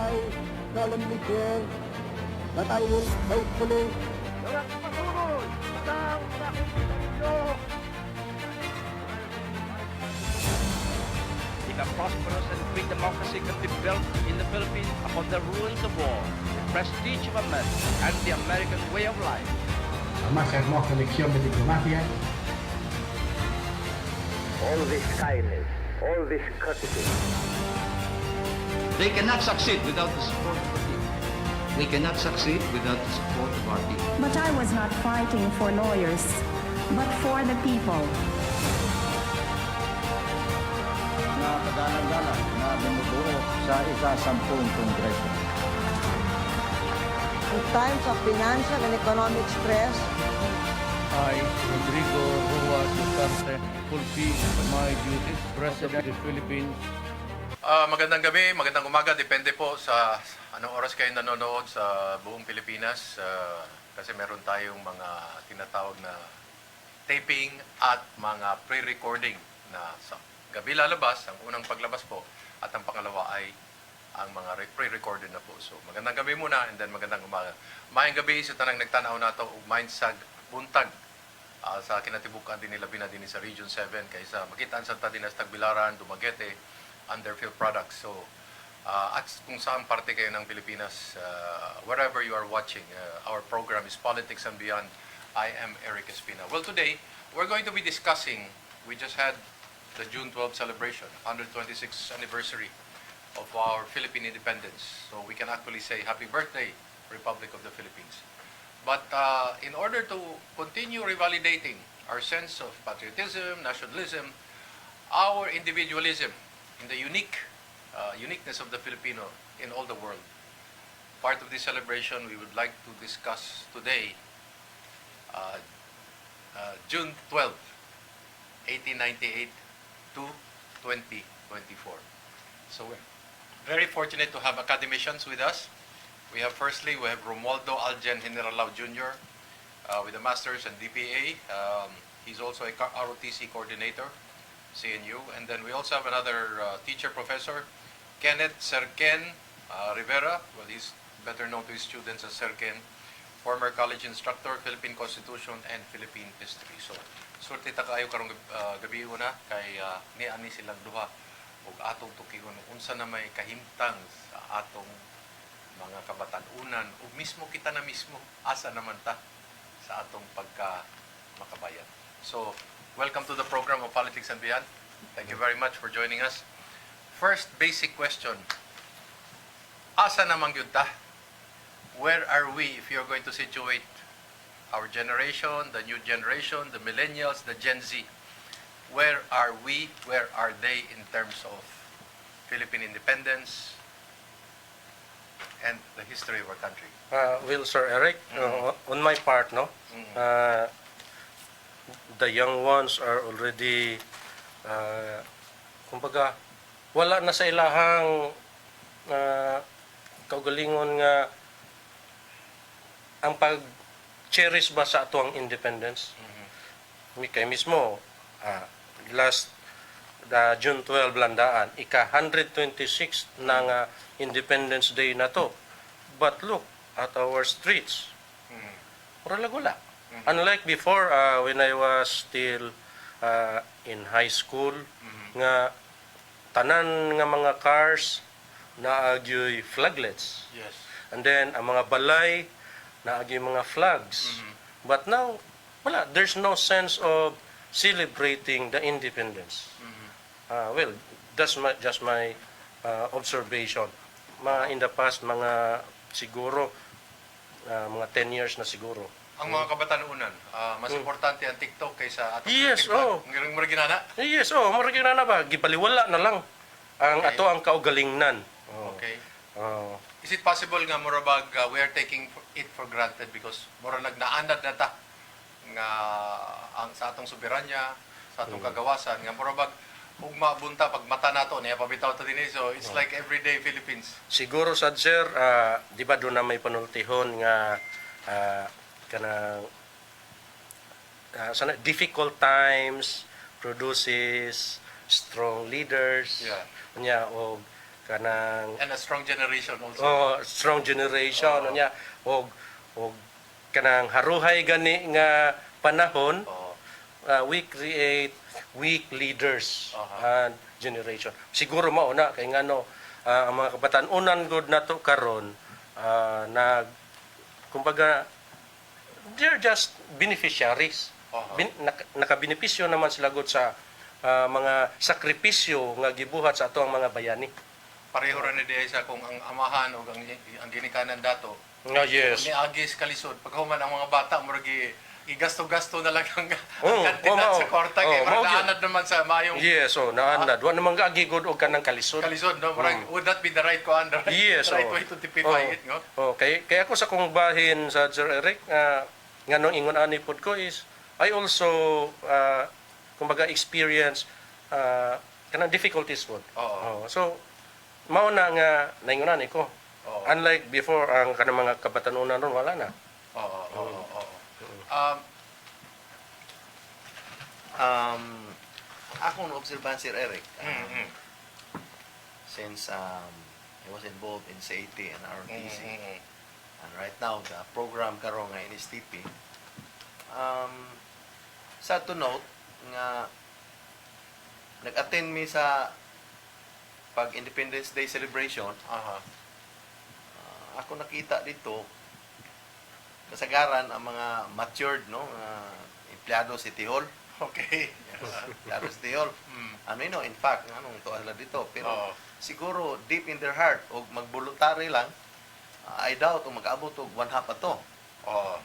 I solemnly swear that I will faithfully If a prosperous and free democracy can be built in the Philippines upon the ruins of war, the prestige of America, and the American way of life, la más hermosa lección de diplomacia. All this kindness, all this courtesy. They cannot succeed without the support of the people. We cannot succeed without the support of our people. But I was not fighting for lawyers, but for the people. Na kadalang-dalang na bumubuo sa isa-sampung kongreso. In times of financial and economic stress, I, Rodrigo Roa Duterte, fulfill my duties, President of the Philippines. Magandang gabi, magandang umaga, depende po sa anong oras kayo nanonood sa buong Pilipinas kasi meron tayong mga tinatawag na taping at mga pre-recording na sa gabi lalabas, ang unang paglabas po at ang pangalawa ay ang mga pre-recorded na po. So magandang gabi muna and then magandang umaga. Mayang gabi sa tanang nagtanaw na ito, ugmain sa buntag sa kinatibukan din nila binadini sa Region 7 kaysa Magitan, Santa Dinas, Tagbilaran, Dumaguete, Underfield Products. So, at kung saan parte kayo ng Pilipinas, wherever you are watching, our program is Politics and Beyond. I am Eric Espina. Well, today, we're going to be discussing, we just had the June 12 celebration, 126th anniversary of our Philippine independence. So, we can actually say, happy birthday, Republic of the Philippines. But in order to continue revalidating our sense of patriotism, nationalism, our individualism, in the uniqueness of the Filipino in all the world. Part of this celebration, we would like to discuss today, June 12, 1898 to 2024. So we're very fortunate to have academicians with us. We have Romualdo Algen Generalao Jr. With a master's in DPA. He's also a ROTC coordinator. CNU, and then we also have another teacher professor, Kenneth Sir Ken Rivera. Well, he's better known to his students as Sir Ken, former college instructor, Philippine Constitution and Philippine History. So, surti ta kaayo karong gabi una kay ni ani silang duha ug atong tukihon unsa na may kahimtang sa atong mga kabatan-unan ug mismo kita na mismo asa naman ta sa atong pagka makabayan. So, welcome to the program of Politics and Beyond. Thank you very much for joining us. First basic question. Asa naman yun ta? Where are we if you're going to situate our generation, the new generation, the millennials, the Gen Z? Where are we? Where are they in terms of Philippine independence and the history of our country? Well, Sir Eric, on my part, the young ones are already, kumbaga, wala na sa ilahang kaugalingon nga ang pag-cherish ba sa ato ang independence. Kay mismo, last June 12 landaan, ika-126 ng Independence Day na to. But look at our streets. Wala. Unlike before, when I was still in high school, nga tanan nga mga cars naagyoy flaglets. Yes. And then, ang mga balay naagyoy mga flags. But now, wala. There's no sense of celebrating the independence. Well, that's just my observation. In the past, mga siguro, mga 10 years na siguro. Ang mga kabatanunan, mas importante ang TikTok kaysa atong Yes, TikTok. Ang ginana? Yes, marigina na ba? Gipaliwala na lang ang ato ang kaugalingnan. Okay. Is it possible nga murabag we are taking it for granted because murag naanad na ta nga ang sa atong soberanya, sa atong kagawasan nga murabag ug mabunta pag mata nato niya pabitaw ta dinhi, so it's like everyday Philippines. Siguro sad sir, di ba doon na may panultihon nga kanang sana difficult times produces strong leaders. Yeah. Nya og kanang And a strong generation also. strong generation niya og kanang haruhay gani nga panahon. We create weak leaders and generation. Siguro mao na kay ngano ang mga kabataan unan gud nato karon na kumbaga they're just beneficiaries. Nakabenepisyo naman sila gud sa mga sakripisyo nga gibuhat sa ato ang mga bayani. Pareho ra ni diay sa kung ang amahan o ang ginikanan dato. Yes. Ni agis kalisod paghuman ang mga bata murag igasto-gasto na lang ang kandidat sa kwarta kay naanad naman sa mayong Yes, naanad. Wa naman gaagigod og kanang kalisod. Kalisod, no? Murag, would that be the right the right way to typify it, no? Okay. Kaya ako sa kong bahin sa Sir Eric, nganong ingon ani pod ko is, I also, kumbaga, experience kanang difficulties pod. So, mao na nga naingon ani ko. Unlike before, ang kanang mga kabatanunan ron, wala na. Akong obserbahan, Sir Eric, since I was involved in CAT and ROTC, and right now, the program karong nga NSTP, sa to note, nga nag-attend mi sa pag-Independence Day celebration, ako nakita dito, kasagaran ang mga matured, no, empleyado sa City Hall. Okay. Empleyado sa City Hall. In fact, anong tuwa sila dito. Pero siguro, deep in their heart, o mag-voluntary lang, I doubt o mag-abot o 1/2 ato.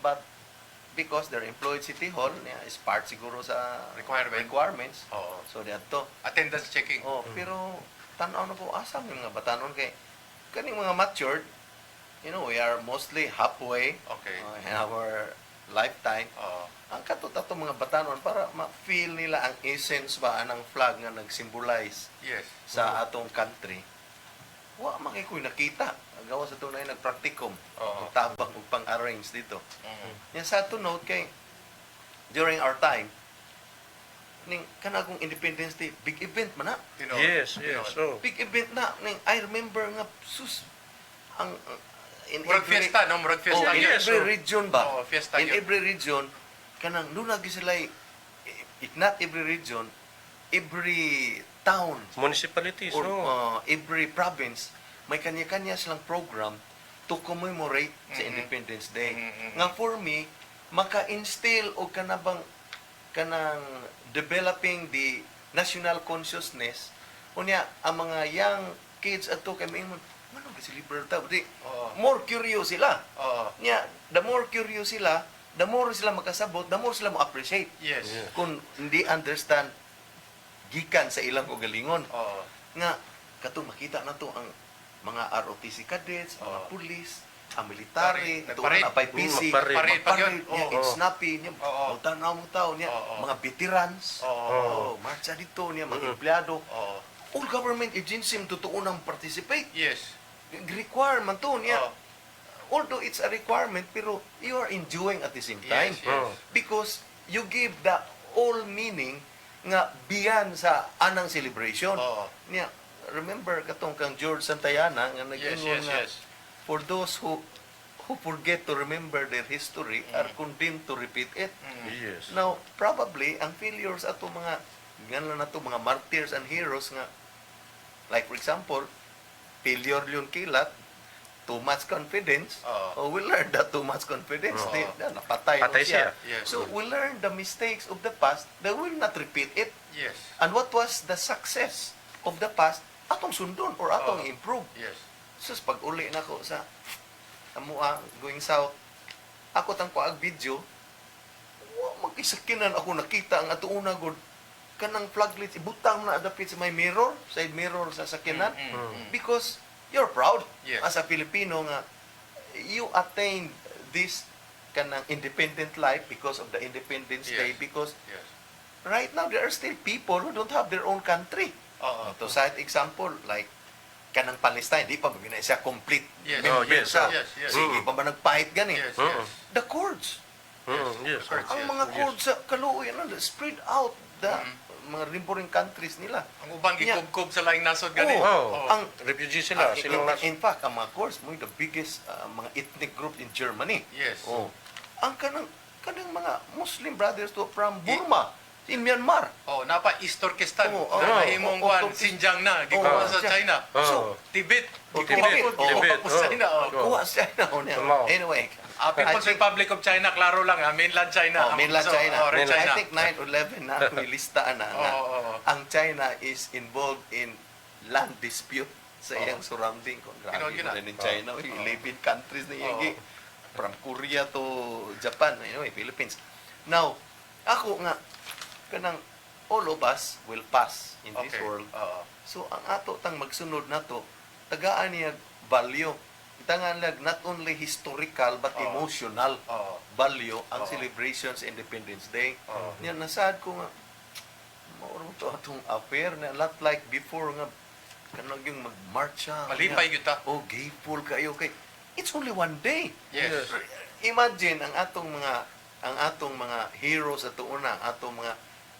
But, because they're employed City Hall, is part siguro sa requirements. So, they have to. Attendance checking. Pero, tanaw na po, asam yung mga batanon kay kaning mga matured, we are mostly halfway in our lifetime. Ang katutato mga batanon para ma-feel nila ang essence ba anang flag nga nag-symbolize sa atong country. Wa makikoy nakita. Gawa sa tunay nagpraktikum. Tabang ug pang-arrange dito. Yan sa to note kay during our time ning kanagong Independence Day, big event man na. Yes. Big event na. Ning I remember nga ang murag fiesta, no? Murag fiesta. In every region ba? Fiesta in every region, kanang lunag sila, if not every region, every town, municipalities, or every province, may kanya-kanya silang program to commemorate sa Independence Day. Nga for me, maka-instill o kanabang developing the national consciousness, unya ang mga young kids ato kay maingon ano ba si libertad? More curious sila. The more curious sila, the more sila makasabot, the more sila mo appreciate. Yes. Kung hindi understand gikan sa ilang kagalingon. Nga katong makita na to ang mga ROTC cadets, mga police, ang military, tuon na pay PC, parade, snappy niya, tanaw mo tao niya, mga veterans, marcha dito niya, mga empleyado. All government agency totoo nang participate. Yes. Requirement to niya. Although it's a requirement, pero you are enjoying at the same time. Because you give the all meaning nga beyond sa anang celebration. Niya, remember katong kang George Santayana nga nag-ingon nga for those who forget to remember their history are condemned to repeat it. Now, probably ang failures ato mga ganlan na to mga martyrs and heroes nga like for example, failure yun kilat, too much confidence. We learned that too much confidence. Napatay siya. So we learned the mistakes of the past that will not repeat it. And what was the success of the past, atong sundon or atong improve. So pag uli na ko sa amua going south, ako tang kuag video, mag-isakinan ako nakita ang ato una god kanang flaglet ibutang na adapit sa may mirror, side mirror sa sakinan, because you're proud as a Filipino nga you attained this kanang independent life because of the Independence Day, because right now there are still people who don't have their own country. To cite example like kanang Palestine, di pa magina siya complete member sa sige pa ba nagpahit gani the Kurds. Ang mga Kurds sa kaluoy spread out the mga neighboring countries nila. Ang uban Nya- gikubkob sa laing nasod gani. Oh, ang refugee sila. Silang in fact, ang mga Kurds mo the biggest mga ethnic group in Germany. Yes. Oh. Ang kanang mga Muslim brothers to from Burma, in Myanmar. Oh, napa East Turkestan. Oh, Nahimong kuan Turkestan. Xinjiang na gikuha sa siya. China. Oh. Tibet. Tibet. Gikuha po sa China. Kuha sa China. Tama. Anyway, People's Republic of China, klaro lang, mainland China. mainland So, China. Red I China. think 9/11 na may listaan na nga. Ang China is involved in land dispute sa iyang surrounding. Kung grabe Yun na. na rin in China. 11 countries na iyang from Korea to Japan, anyway, Philippines. Now, ako nga, kanang all of us will pass in this world. So, ang ato tang magsunod na to, tagaan niya value. Itangan lag not only historical but emotional value ang celebrations sa Independence Day. Yan, nasad ko nga, maurong to atong affair na not like before nga, kanang yung magmarcha. Malipay kita. Oh, gayful kayo kay it's only one day. Yes. Imagine ang atong mga heroes ato una, atong mga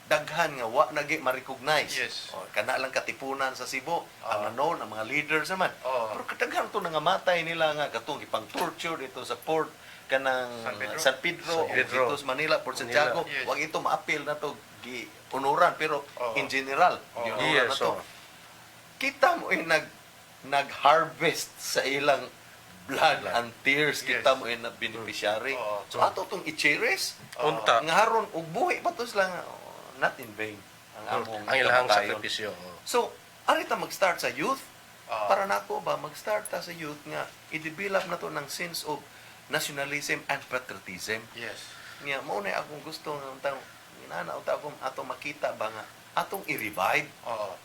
daghan nga wa nagi ma-recognize. Yes. Kana lang katipunan sa Cebu, ang nanon ang mga leaders naman. Pero kadaghan to nangamatay nila nga katong ipang torture dito sa port kanang San Pedro, dito sa Manila, Port Santiago. Yes. Wag ito ma-appeal na to gi unuran pero in general, giunuran na to. Kita mo nag-harvest sa ilang blood and tears, kita mo na beneficiary. So ato tong i-cherish. Unta. Nga haron og buhi pa to sila nga not in vain ang among ang ilang kamatayon. sakripisyo. So, arita mag-start sa youth. Para nako ba mag-start ta sa youth nga i-develop na to ng sense of nationalism and patriotism. Yes. Nga mao na akong gusto nga inana uta akong ato makita ba nga atong i-revive.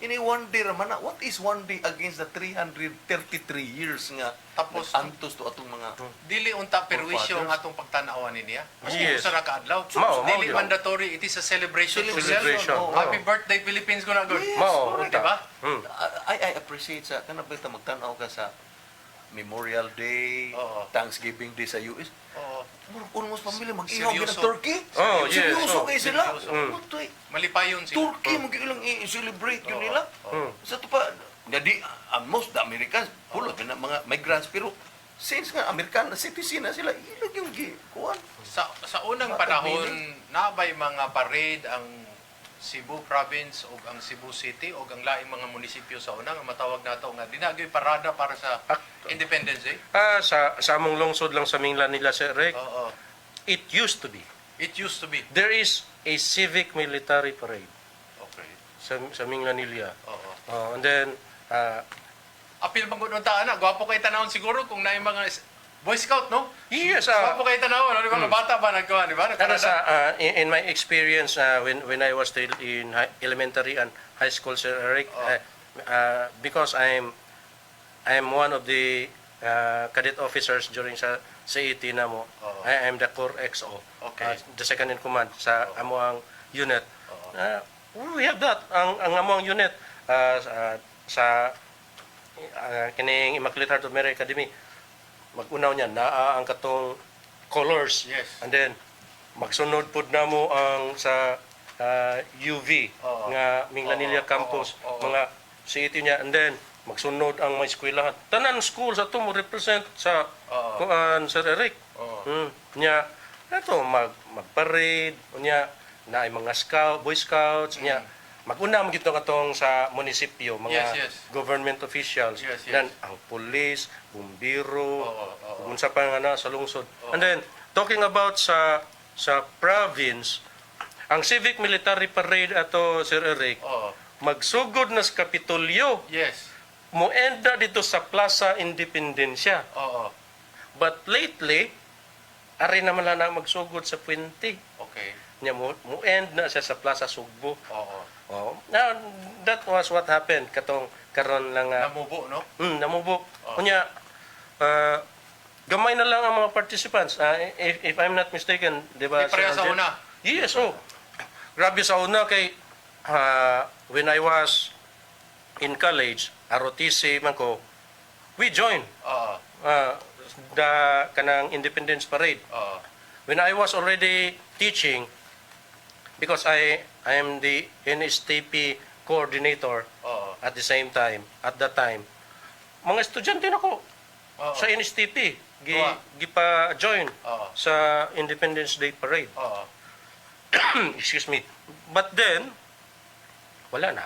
Ini one day raman na. What is one day against the 333 years nga Tapos antos to atong mga dili unta perwisyo ang atong pagtanawan niya. Yes. Sa nakaadlaw. Mao, Dili mao, mandatory, it is a celebration. to Celebration. self. Happy birthday Philippines ko na good. Yes, Mao, correct. unta. Diba? I appreciate sa kana ba ta magtan-aw ka sa Memorial Day, Thanksgiving Day sa US. Almost pamilya mag-ihaw Seryoso. ng turkey. Oh, yes. Seryoso kayo sila. Malipayon sila. Turkey mag-ilang i-celebrate yun nila. Sa to pa, jadi most the Americans pulot na mga migrants pero since nga American citizen na sila, ilag yung kuan. Sa unang panahon, nabay mga parade ang Cebu province o ang Cebu City o ang laing mga munisipyo sa una nga matawag nato nga dinagay parada para sa Independence Day. Sa among lungsod lang sa Minglan nila, Sir Rick, it used to be. It used to be. There is a civic military parade Okay. sa Minglan nila. And then, Apil bang gud unta ana, gwapo kay tanawon siguro kung naay mga Boy Scout, no? yes, Gwapo kay tanawon, di ba? Bata ba nagkuha, di ba? Pero in my experience, when I was still in elementary and high school, Sir Eric, because I'm one of the cadet officers during sa CET na mo. I am the Corps XO, the second in command sa amuang unit. We have that, ang amuang unit sa kining Immaculate Heart of Mary Academy. Mag-unaw niya ang katong colors. Yes. And then magsunod pud namo ang sa UV nga Minglanilla campus mga city niya, and then magsunod ang mga eskwelahan. Tanan school sa to mo represent sa kuan Sir Eric. Nya ato magparade nya na ay mga scout, boy scouts nya mag-una mo gito katong sa munisipyo, mga government officials, then ang police, bumbiro, unsa pa nga na sa lungsod. And then talking about sa province, ang civic military parade ato Sir Eric, magsugod na sa Kapitolyo. Yes. Moenda dito sa Plaza Independencia. But lately, ari naman lang na magsugod sa Puente. Okay. Nya mo-end na siya sa Plaza Sugbo. Now, that was what happened katong karon lang namubo, no? Namubo. Kunya gamay na lang ang mga participants. If I'm not mistaken, di ba? Pareha sa una. Yes, grabe sa una kay when I was in college, ROTC man ko, we joined the kanang Independence Parade. When I was already teaching, because I am the NSTP coordinator Oo. at the same time, at that time, mga estudyante na ko Oo. sa NSTP, Tuwa. gipa-join Oo. sa Independence Day Parade. Oo. Excuse me. But then, wala na.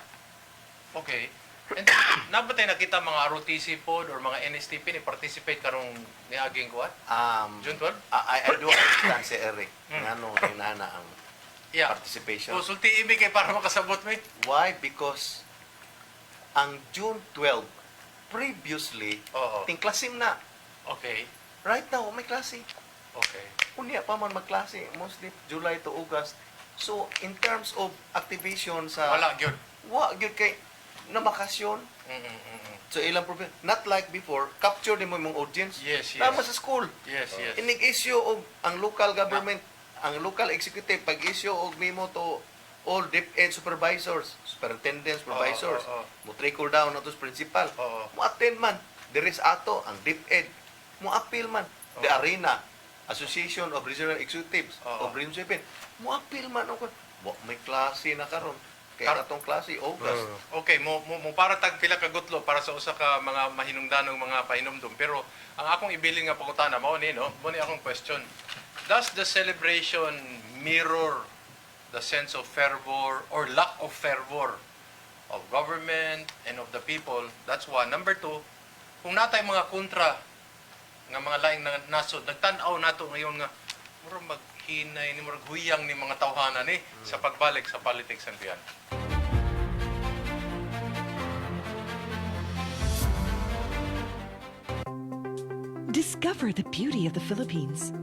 Okay. And nabatay nakita mga ROTC pod or mga NSTP ni participate karong niaging kuan? June 12? I do understand si Eric nga no inana ang Yeah. participation. So, sulti ibig kay para makasabot mo. Why? Because ang June 12, previously, Oo. ting klasim na. Okay. Right now, may klase. Okay. Unya pa man magklase, mostly July to August. So, in terms of activation sa... Wala gyud. Gyud kay na bakasyon. So, ilang problem. Not like before, capture din mo yung audience. Yes, yes. Tama sa school. Yes, yes. Inig-issue og ang local government, ang local executive, pag-issue og memo to all DepEd supervisors, superintendents, supervisors, mo trickle down na to sa principal. Mo attend man. There is ato, ang DepEd. Mo appeal man. The Arena, Association of Regional Executives, of Region 7. Mo appeal man. May klase na karon. Kaya katong klase, August. Okay, mo para tag pila ka gutlo para sa usa ka mga mahinungdanong mga pahinumdum. Pero ang akong ibilin nga pangutana mao ni no, mo ni akong question. Does the celebration mirror the sense of fervor or lack of fervor of government and of the people? That's one. Number two, kung natay mga kontra nga mga laing nasod, nagtan-aw nato ngayon nga murag maghinay ni murag huyang ni mga tawhana ni sa pagbalik sa politics and beyond. Discover the beauty of the Philippines.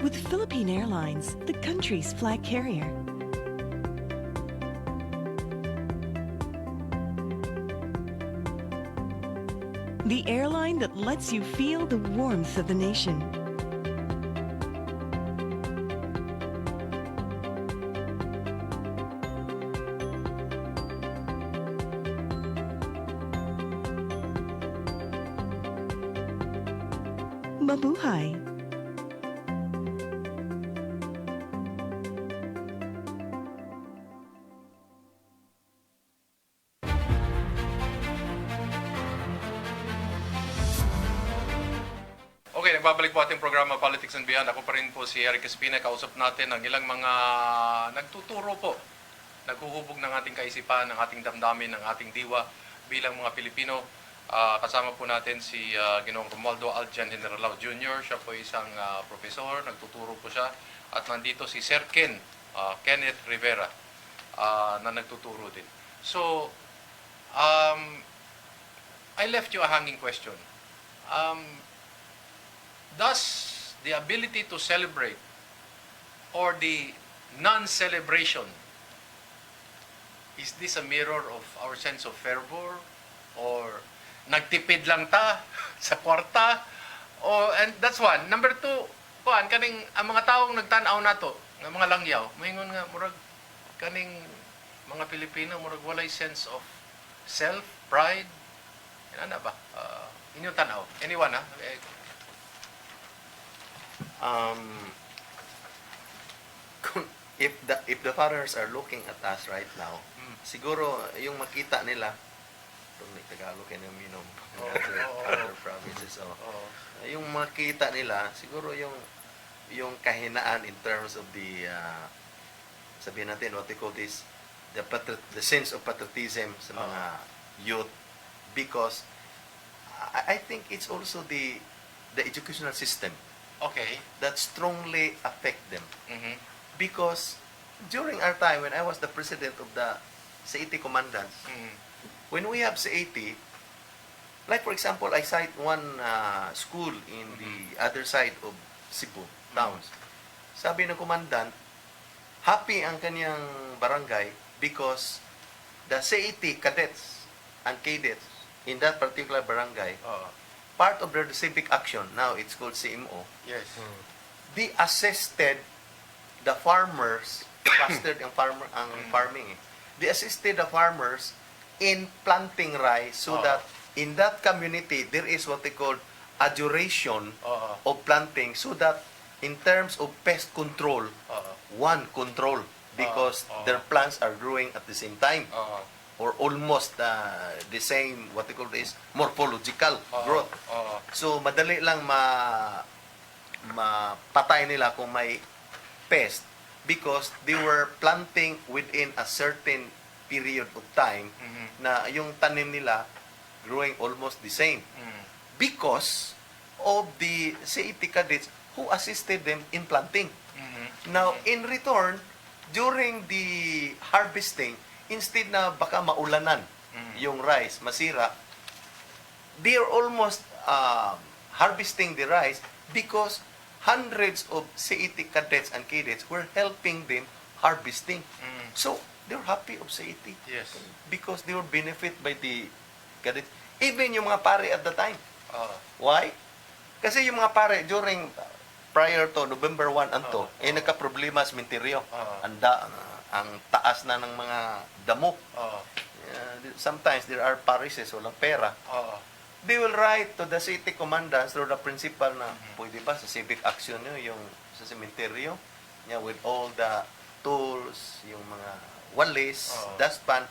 With Philippine Airlines, the country's flag carrier. The airline that lets you feel the warmth of the nation. Mabuhay. Okay, nagbabalik po ating programa Politics and Beyond. Ako pa rin po si Eric Espina. Kausap natin ang ilang mga nagtuturo po. Naghuhubog ng ating kaisipan, ng ating damdamin, ng ating diwa bilang mga Pilipino. Kasama po natin si Ginoong Romualdo Aljan Generalao Jr. Siya po isang profesor, nagtuturo po siya. At nandito si Sir Kenneth Rivera na nagtuturo din. So, I left you a hanging question. Does the ability to celebrate or the non-celebration, is this a mirror of our sense of fervor? Or nagtipid lang ta sa kwarta? And that's one. Number two, kaning ang mga taong nagtanaw nato, ng mga langyaw, moingon nga murag kaning mga Pilipino murag walay sense of self, pride. Ano ba? Inyong tanaw. Anyone ha? If the foreigners are looking at us right now, siguro yung makita nila, itong Tagalog and minom, other provinces, yung makita nila, siguro yung kahinaan in terms of the, sabihin natin, what they call this, the sense of patriotism sa mga youth, because I think it's also the educational system that strongly affect them. Because during our time, when I was the president of the CET Commandants, when we have CET, like for example, I cite one school in the other side of Cebu towns. Sabi ng commandant, happy ang kanyang barangay because the CET cadets and cadets in that particular barangay part of their civic action, now it's called CMO, Yes. they assisted the farmers, clustered ang farming. They assisted the farmers in planting rice so that in that community there is what they call a duration of planting, so that in terms of pest control, one control because their plants are growing at the same time or almost the same, what they call this, morphological growth. So madali lang mapatay nila kung may pest because they were planting within a certain period of time na yung tanim nila growing almost the same because of the CET cadets who assisted them in planting. Now, in return, during the harvesting, instead na baka maulanan yung rice, masira, they are almost harvesting the rice because hundreds of CET cadets and cadets were helping them harvesting. So, they're happy of CET. Yes. Because they were benefit by the cadets. Even yung mga pare at the time. Why? Kasi yung mga pare during prior to November 1 anto, nagka-problema sa menteryo. Ang taas na ng mga damo. Sometimes there are parishes, walang pera. They will write to the city commandants or the principal na pwede ba sa civic action nyo yung sa cementerio with all the tools, yung mga walis, dustpan,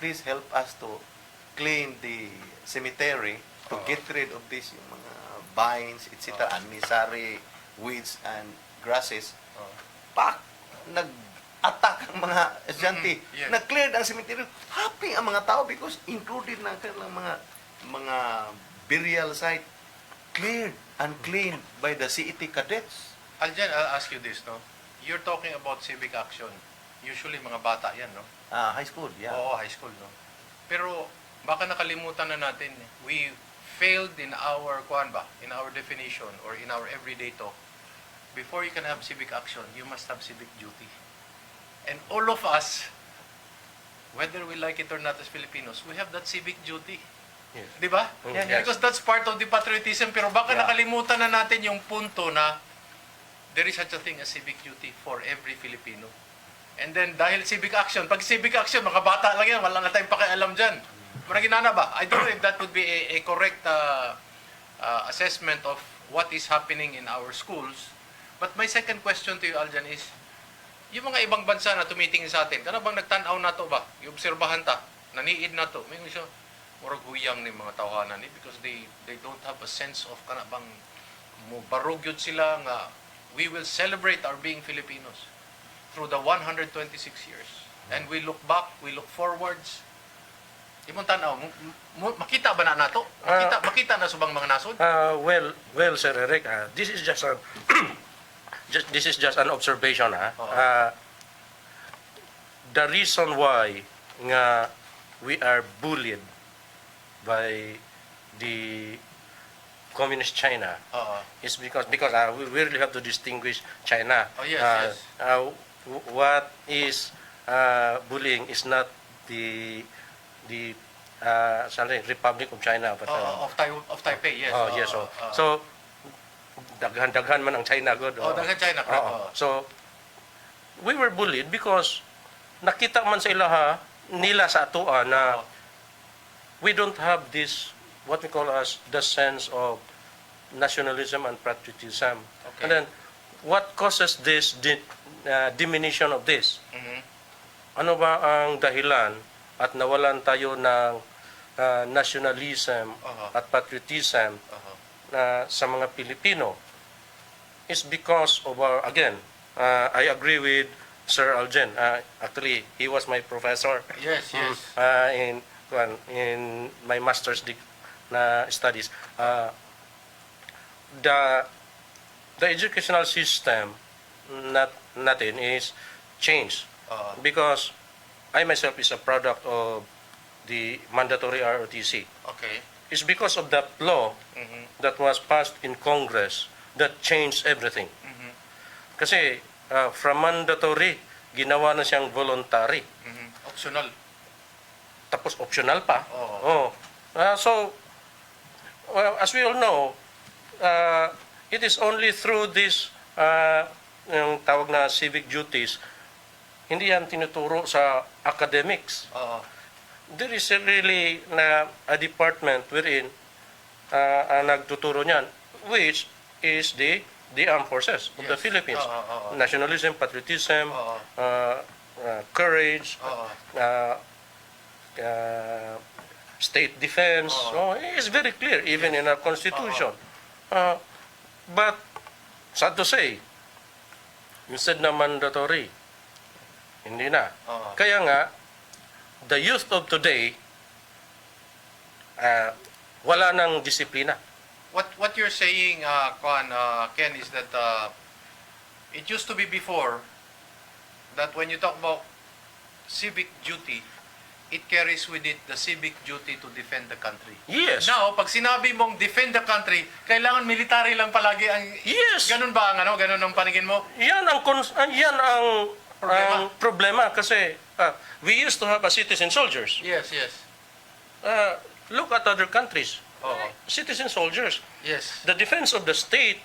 please help us to clean the cemetery to get rid of this, yung mga vines, etc., unnecessary weeds and grasses. Nag-attack ang mga estudyante. Nag-clear ang cemetery. Happy ang mga tao because included na kanilang mga burial site cleared and cleaned by the CET cadets. Aljan, I'll ask you this, no? You're talking about civic action. Usually, mga bata yan, no? High school, yeah. Oo, high school, no? Pero, baka nakalimutan na natin, we failed in our, in our definition or in our everyday talk. Before you can have civic action, you must have civic duty. And all of us, whether we like it or not as Filipinos, we have that civic duty. Yes. Di ba? Yes. Because that's part of the patriotism. Pero baka nakalimutan na natin yung punto na there is such a thing as civic duty for every Filipino. And then, dahil civic action, pag civic action, mga bata lang yan, wala na tayong pakialam dyan. Maraginana ba? I don't know if that would be a correct assessment of what is happening in our schools. But my second question to you, Aljan, is, yung mga ibang bansa na tumitingin sa atin, kana bang nagtanaw na to ba? Yung obserbahan ta, naniid na to. May isa, murag huyang ni mga tawhanan ni because they don't have a sense of kana bang barog yun sila nga we will celebrate our being Filipinos through the 126 years. And we look back, we look forwards. Imong tanaw, makita ba na nato? Makita na subang mga nasod? Well, Sir Eric, this is just an observation. The reason why nga we are bullied by the communist China is because we really have to distinguish China. What is bullying is not the Republic of China, but of Taipei, yes. Yes. So daghan man ang China god. Daghan China. So we were bullied because nakita man sa ilaha nila sa atoa na we don't have this what we call as the sense of nationalism and patriotism. Okay. And then what causes this diminution of this? Ano ba ang dahilan at nawalan tayo ng nationalism at patriotism sa mga Pilipino? Is because of our, again, I agree with Sir Aljan. Actually, he was my professor. Yes. In my master's studies. The educational system natin is changed because I myself is a product of the mandatory ROTC. Okay. It's because of that law that was passed in Congress that changed everything. Kasi from mandatory, ginawa na siyang voluntary. Optional. Tapos optional pa. So, well, as we all know, it is only through this yung tawag na civic duties, hindi yan tinuturo sa academics. There is really a department wherein nagtuturo niyan, which is the armed forces of the Philippines. Nationalism, patriotism, courage, state defense. So it's very clear, even in our constitution. But sad to say, instead na mandatory, hindi na. Kaya nga, the youth of today, wala nang disiplina. What you're saying, Ken, is that it used to be before that when you talk about civic duty, it carries with it the civic duty to defend the country. Yes. Now, pag sinabi mong defend the country, kailangan military lang palagi ang... Yes. Ganun ba ang ganun ang paningin mo? Yan ang problema kasi we used to have a citizen soldiers. Yes. Look at other countries. Citizen soldiers. Yes. The defense of the state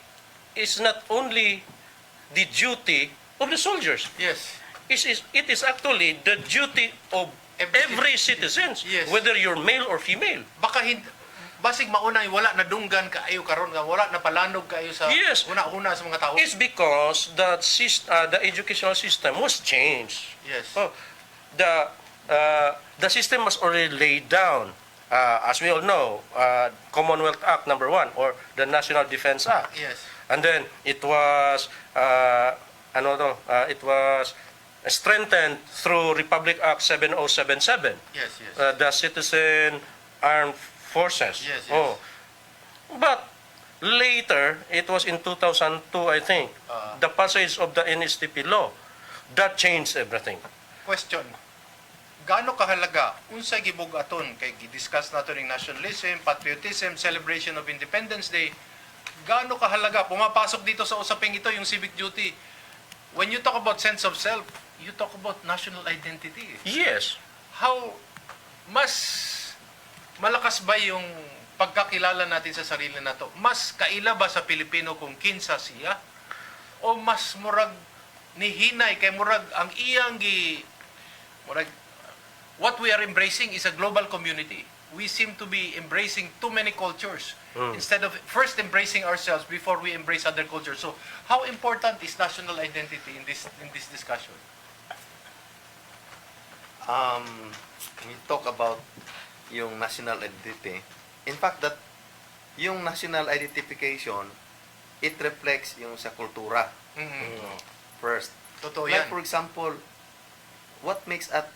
is not only the duty of the soldiers. Yes. It is actually the duty of every citizen, whether you're male or female. Baka basig mauna wala na dunggan kaayo karon nga wala na palanog kaayo sa una sa mga tao. It's because the educational system was changed. Yes. The system was already laid down. As we all know, Commonwealth Act number 1 or the National Defense Act. Yes. And then it was it was strengthened through Republic Act 7077. Yes. The Citizen Armed Forces. Yes. But later, it was in 2002, I think, the passage of the NSTP law that changed everything. Question. Gaano kahalaga unsay gibugaton kay gidiscuss nato ning nationalism, patriotism, celebration of Independence Day? Gaano kahalaga pumapasok dito sa usaping ito yung civic duty? When you talk about sense of self, you talk about national identity. Yes. How mas malakas ba yung pagkakilala natin sa sarili nato? Mas kaila ba sa Pilipino kung kinsa siya? O mas murag nihinay kay murag ang iyang murag what we are embracing is a global community. We seem to be embracing too many cultures instead of first embracing ourselves before we embrace other cultures. So, how important is national identity in this discussion? We talk about yung national identity. In fact, that yung national identification, it reflects yung sa kultura. First. Totoo like yan. for example, what makes us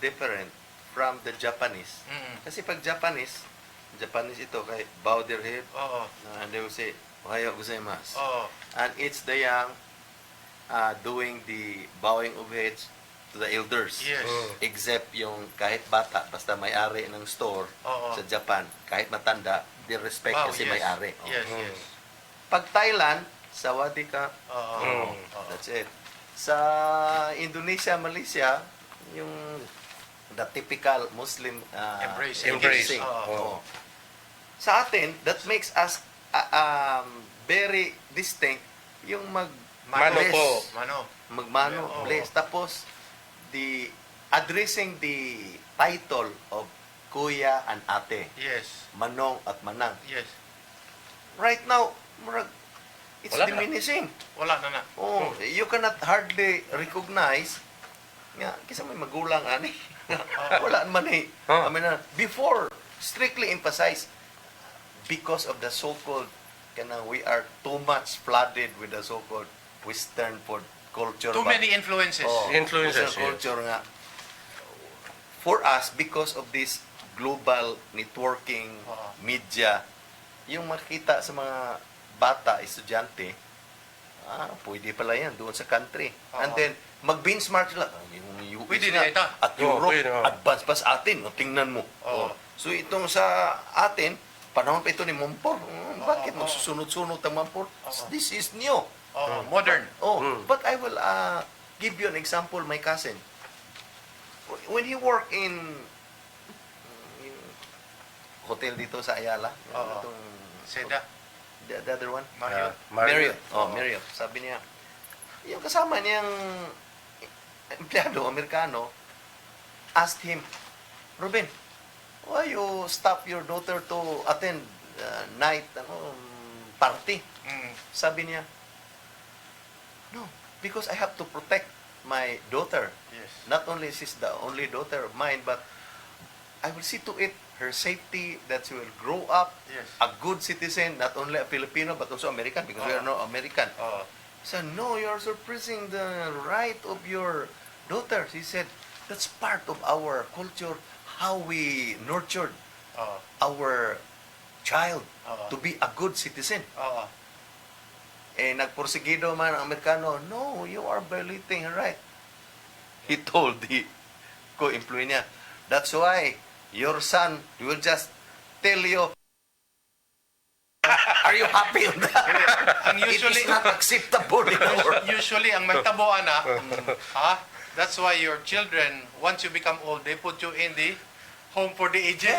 different from the Japanese? Kasi pag Japanese ito kay bow their head, and they will say ohayo gozaimasu. And it's the young doing the bowing of heads to the elders. Yes. Except yung kahit bata, basta may-ari ng store sa Japan, kahit matanda, they respect kasi may-ari. Yes. Pag Thailand, sawadi ka. That's it. Sa Indonesia, Malaysia, yung the typical Muslim embracing. Sa atin, that makes us very distinct yung Mano. magmano, bless. Tapos, the addressing the title of kuya and ate. Yes. Manong at manang. Yes. Right now, it's Wala diminishing. Wala na. You cannot hardly recognize nga kasi may magulang ani. Wala man eh. I mean, before strictly emphasized because of the so-called we are too much flooded with the so-called Western food culture. Too many influences. Influences, Western culture nga. For us, because of this global networking, media, yung makita sa mga bata, estudyante, pwede pala yan doon sa country. And then, mag-benchmark sila. Yung US Pwede na, na ito. at Europe, pwede, advance pa sa atin. Tingnan mo. So, itong sa atin, panahon pa ito ni Mompor. Bakit magsusunod-sunod ang Mompor? This is new. Modern. But I will give you an example, my cousin. When he worked in hotel dito sa Ayala. Oo. Itong, Seda. the other one? Marriott. Marriott. Oh, Oo. Marriott. Sabi niya, yung kasama niyang empleyado, Amerikano, asked him, Ruben, why you stop your daughter to attend night party? Sabi niya, no, because I have to protect my daughter. Yes. Not only she's the only daughter of mine, but I will see to it her safety, that she will grow up Yes. a good citizen, not only a Filipino, but also American, because we are no American. So, no, you're suppressing the right of your daughter. She said, that's part of our culture, how we nurtured our child to be a good citizen. Eh, nagporsigido man ang Amerikano, no, you are violating her right. He told the co-employee niya, that's why your son will just tell you, are you happy on that? It is not acceptable in our... Usually, ang magtaboan na, that's why your children, once you become old, they put you in the home for the aged.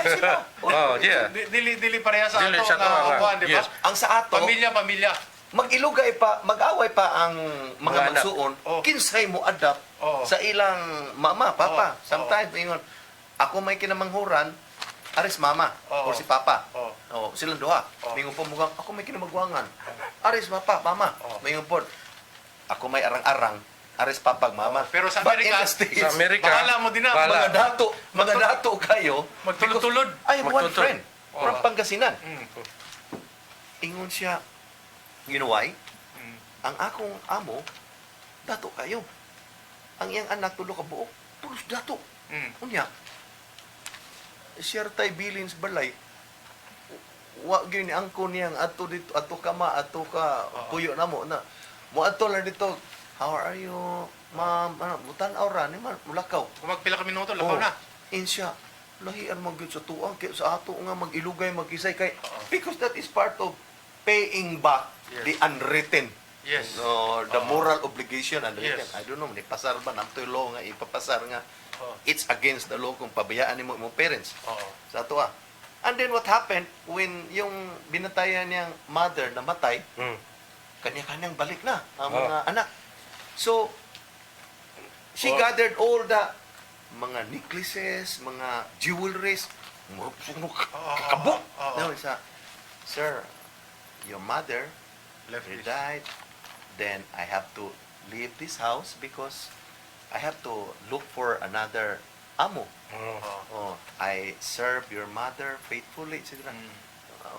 Oh, yeah. Dili pareha sa Dili ato siya na tama. kuwan, di ba? Yes. Ang sa ato, Pamilya. mag-ilugay pa, mag-away pa ang mga Mga anak. magsuon, Oh. kinsay mo adapt Oh. sa ilang mama, papa. Oh. Sometimes, ingon, ako may kinamanghuran, aris mama, Oh. or si papa. Oh. Oh, silang duha. Oh. Mingon po mugang, ako may kinamagwangan. Aris papa, mama. Oh. Mingon po, ako may arang-arang, aris papag mama. Pero sa But in Amerika, the States, Sa Amerika, bahala mo din na. bahala. mga dato kayo, Magtulod-tulod. I have one Magtutulod. friend Oh. from Pangasinan. Mm. Ingon siya, you know why? Mm. Ang akong amo, dato kayo. Ang iyang anak, tulo ka buok, tulos dato. Mm. Unya, share tay bilins balay, wa gyud ni angko niyang ato dito, ato ka ma, ato ka puyo na mo na. Mo ato lang dito, how are you, ma'am? Ano, butan aura ni man mulakaw. Kung magpila ka minuto, lakaw na. Insya, lahian mo gyud sa tuang kay sa ato nga magilugay magkisay kay because that is part of paying back Yes. the unwritten. Yes. No, the moral obligation unwritten. Yes. I don't know, ni pasar ba namtoy law nga ipapasar nga Oo. it's against the law kung pabayaan nimo imong parents. Oo. Sa ato ah. And then what happened when yung binatayan niyang mother namatay, kanya-kanyang balik na ang mga anak. So she gathered all the mga necklaces, mga jewelries, mga kakabok. No, isa, sir, your mother died, then I have to leave this house because I have to look for another amo. Oh, I serve your mother faithfully, etc.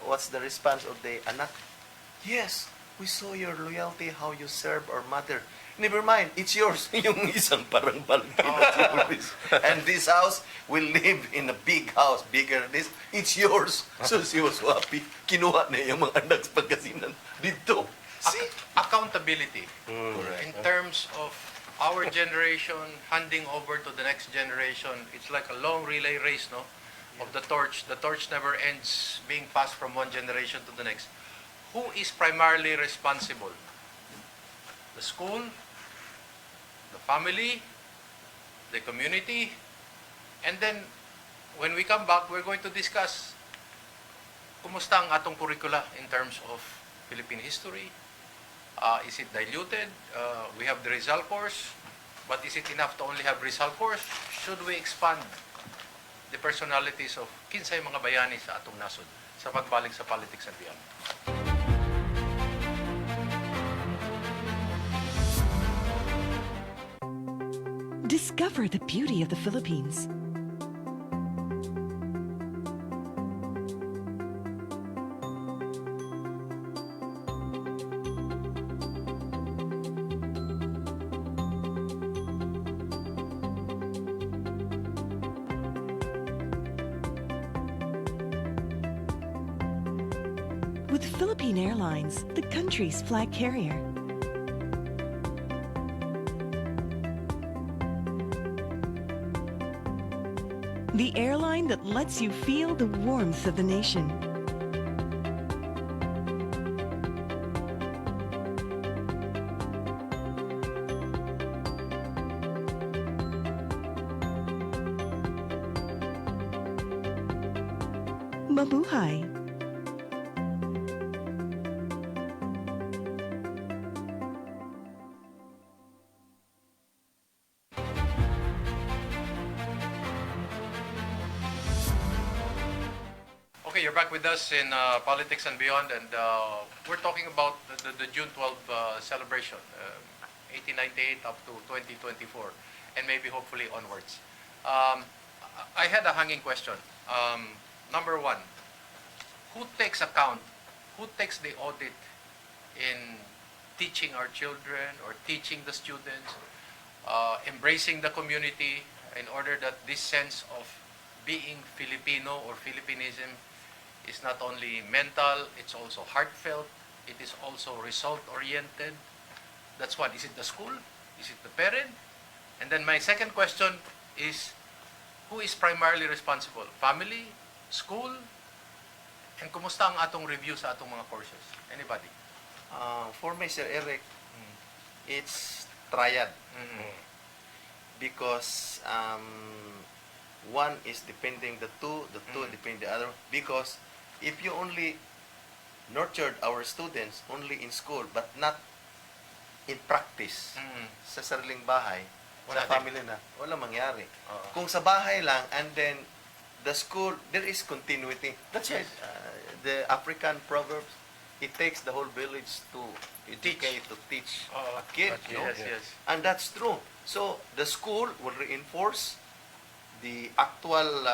What's the response of the anak? Yes, we saw your loyalty, how you serve our mother. Never mind, it's yours. Yung isang parang and this house will live in a big house, bigger than this. It's yours. So she was so happy. Kinuha na yung mga anak sa Pangasinan dito. See? Accountability in terms of our generation handing over to the next generation. It's like a long relay race, no? Of the torch. The torch never ends being passed from one generation to the next. Who is primarily responsible? The school, the family, the community, and then when we come back, we're going to discuss kumusta ang atong curricula in terms of Philippine history. Is it diluted? We have the Rizal course, but is it enough to only have Rizal course? Should we expand the personalities of kinsay mga bayani sa atong nasod sa pagbalik sa politics and beyond? Discover the beauty of the Philippines. With Philippine Airlines, the country's flag carrier. The airline that lets you feel the warmth of the nation. mabuhay. Okay, you're back with us in Politics and Beyond, and we're talking about the June 12 celebration, 1898 up to 2024, and maybe hopefully onwards. I had a hanging question. Number one, who takes account, who takes the audit in teaching our children or teaching the students, embracing the community in order that this sense of being Filipino or Filipinism is not only mental, it's also heartfelt, it is also result-oriented. That's what, is it the school? Is it the parent? And then my second question is, who is primarily responsible? Family? School? And kumusta ang atong review sa atong mga courses? Anybody? For me, Sir Eric, it's triad. Because one is depending the two depend the other. Because if you only nurtured our students only in school but not in practice sa sariling bahay, sa family na, wala mangyari. Kung sa bahay lang and then the school, there is continuity. That's why the African proverbs, it takes the whole village to educate, to teach a kid. Yes. And that's true. So the school will reinforce the actual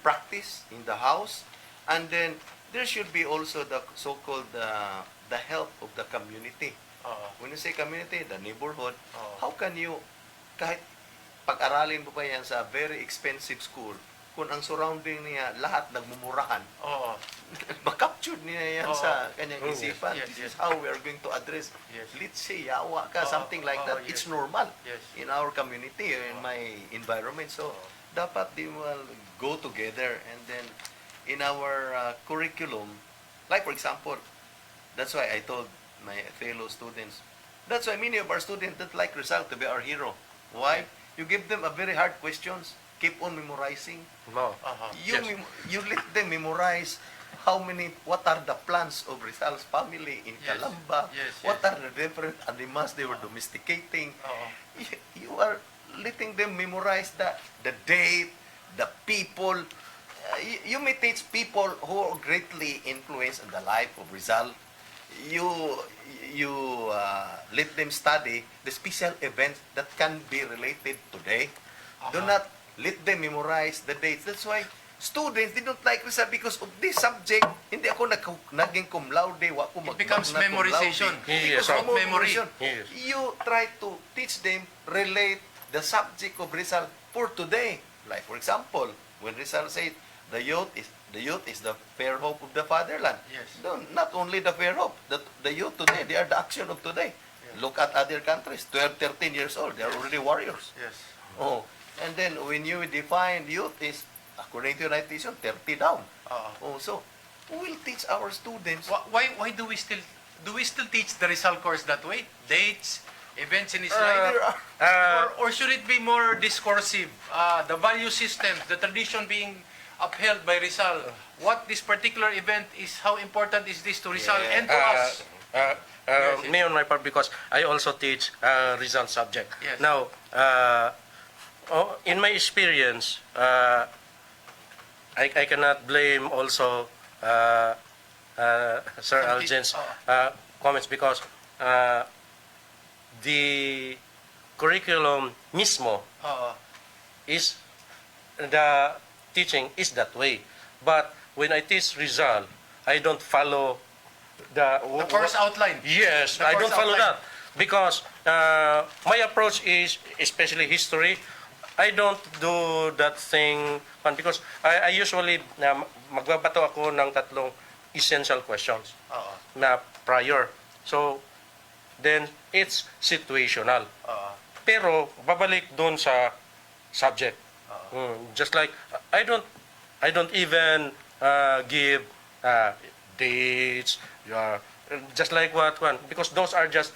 practice in the house, and then there should be also the so-called the help of the community. When you say community, the neighborhood, how can you, kahit pag-aralin mo pa yan sa very expensive school, kung ang surrounding niya lahat nagmumurahan, makaptured niya yan sa kanyang isipan. This is how we are going to address. Let's say, yawa ka, something like that. It's normal in our community, in my environment. So, dapat they will go together. And then, in our curriculum, like for example, that's why I told my fellow students, that's why many of our students don't like Rizal to be our hero. Why? You give them a very hard questions, keep on memorizing. You let them memorize what are the plans of Rizal's family in Calamba, what are the different animals they were domesticating. You are letting them memorize the date, the people. You may teach people who are greatly influenced in the life of Rizal. You let them study the special events that can be related today. Do not let them memorize the dates. That's why students, they don't like Rizal because of this subject. Hindi ako naging cum laude. It becomes memorization. Because of memory. Yes. You try to teach them, relate the subject of Rizal for today. Like for example, when Rizal said, the youth is the fair hope of the fatherland. Yes. No, not only the fair hope, the youth today, they are the action of today. Look at other countries, 12, 13 years old, they are already warriors. Yes. And then when you define youth is, according to United Nations, 30 down. So we will teach our students. Why do we still teach the Rizal course that way? Dates, events in his life, or should it be more discursive? The value system, the tradition being upheld by Rizal. What this particular event is, how important is this to Rizal and to us? Me on my part, because I also teach Rizal subject. Yes. Now, in my experience, I cannot blame also Sir Algin's comments, because the curriculum mismo is the teaching is that way. But when I teach Rizal, I don't follow the course outline. Yes, I don't follow that, because my approach is, especially history, I don't do that thing because I usually magbabato ako ng tatlong essential questions na prior. So then it's situational. Pero babalik doon sa subject. Just like I don't even give dates, just like what one, because those are just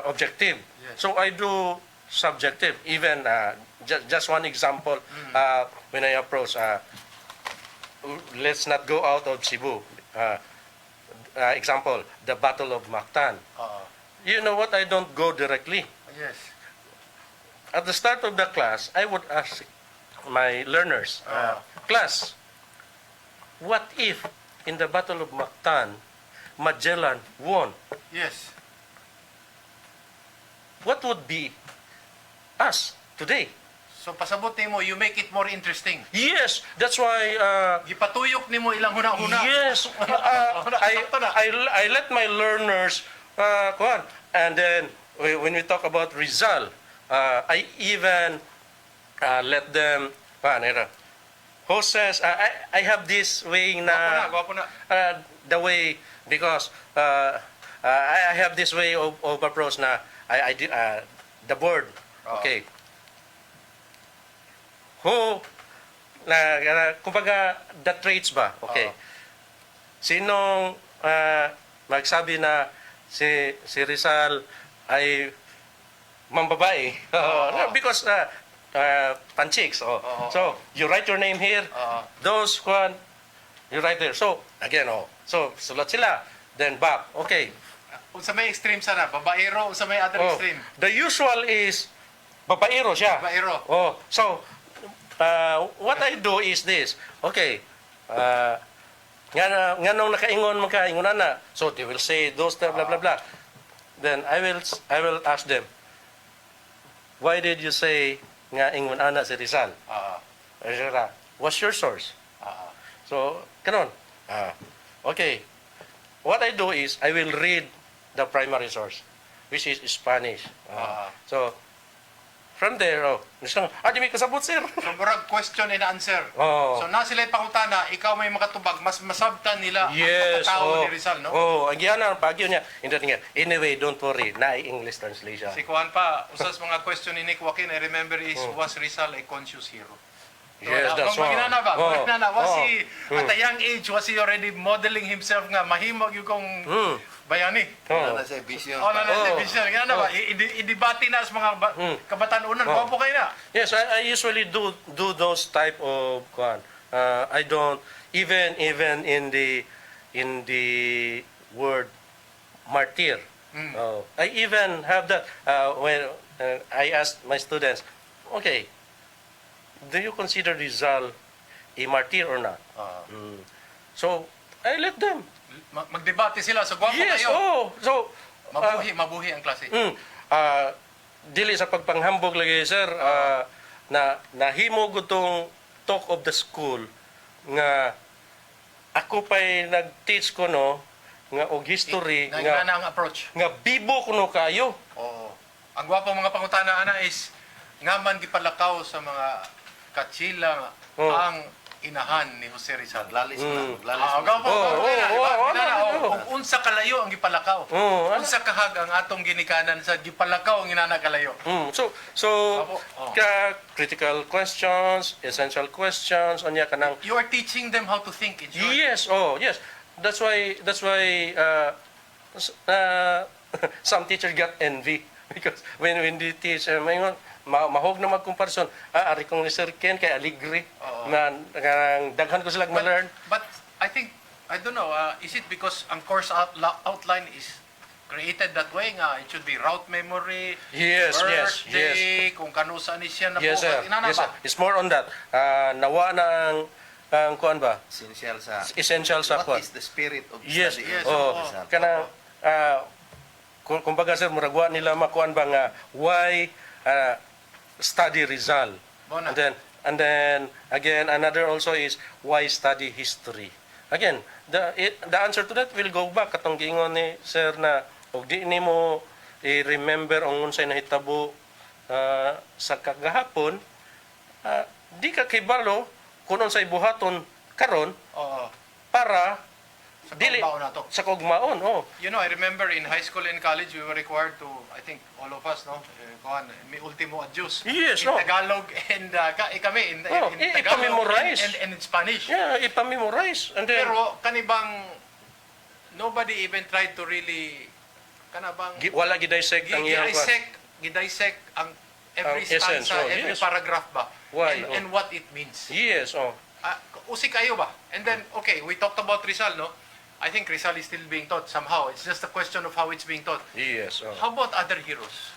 objective. Yes. So I do subjective. Even just one example, when I approach let's not go out of Cebu. Example, the Battle of Mactan. You know what? I don't go directly. Yes. At the start of the class, I would ask my learners, class, what if in the Battle of Mactan, Magellan won? Yes. What would be us today? So pasabot nimo, you make it more interesting. Yes, that's why. Gipatuyok nimo ilang huna-huna. Yes, I let my learners kuhan. And then when we talk about Rizal, I even let them who says I have this way na Gwapo na. the way because I have this way of approach na I did the board. Okay. Who kumbaga the traits ba? Okay. Sinong magsabi na si Rizal ay mambabae? Because panchicks. So you write your name here. Those one you write there. So again, so sulat sila. Then back. Okay. Unsa may extreme sana, babaero, unsa may other extreme. The usual is babaero siya. Babaero. So what I do is this. Okay. Nga nung nakaingon makaingon na. So they will say those blah blah blah. Then I will ask them, why did you say nga ingon ana si Rizal? What's your source? So kanon. Okay. What I do is I will read the primary source, which is Spanish. So from there, di may kasabot, sir. So, murag question and answer. So, na sila pangutana, ikaw may makatubag, mas masabtan nila ang pagkatao ni Rizal, no? Ang yan ang pagyo niya. Anyway, don't worry, na English translation. Si Kuan pa, usas mga question ni Nick Joaquin, I remember is, was Rizal a conscious hero? So, Yes, that's right. Was he, at a young age, was he already modeling himself nga, mahimog yung kong bayani? Wala na sa vision. Na sa vision. Ganun na ba? Idibati na sa mga kabataan unan. Wapo kayo na. Yes, I usually do those type of I don't even in the word martyr. I even have that when I ask my students, okay, do you consider Rizal a martyr or not? So I let them. Magdebate sila sa gwapo Yes, kayo. So Mabuhi ang klase. Dili sa pagpanghambog lagi, sir, na nahimo gutong talk of the school nga ako pa'y nag-teach ko no nga og history nga ang approach nga bibo kuno kayo. Ang gwapo mga pangutana ana is ngaman gipalakaw sa mga katsila ang inahan ni Jose Rizal. Lalis na. Kung unsa kalayo ang gipalakaw. Unsa kahag ang atong ginikanan sa gipalakaw ang inana kalayo. So critical questions, essential questions, onya kanang you are teaching them how to think in short. Yes, yes. That's why some teachers got envy because when they teach mahog na magkomparison. Ari kong ni Sir Ken kay Aligre na daghan ko sila ma-learn. But I think, I don't know, is it because ang course outline is created that way nga? It should be route memory, birthday, kung kanusa ni siya na yes, sir. Yes, sir. It's more on that. Nawa na ang kuan ba? Essential sa what is the spirit of yes. study? Yes. Kana kumbaga sir muragwa nila makuan ba nga why study Rizal. And then again another also is why study history. Again, the answer to that will go back katong giingon ni sir na og di nimo i-remember ang unsay nahitabo sa kagahapon, di ka kibalo kung unsay buhaton karon para dili sa kugmaon. You know, I remember in high school and college we were required to, I think all of us, no, may ultimo adjus yes, in Tagalog and kami in Tagalog and in Spanish. Yeah, ipamemorize. And then, pero kanibang nobody even tried to really kanabang wala gidissect ang iyang gidissect ang every essence, stanza, every paragraph ba? Why? And what it means. Yes, Usik kayo ba? And then, okay, we talked about Rizal, no? I think Rizal is still being taught somehow. It's just a question of how it's being taught. Yes. How about other heroes?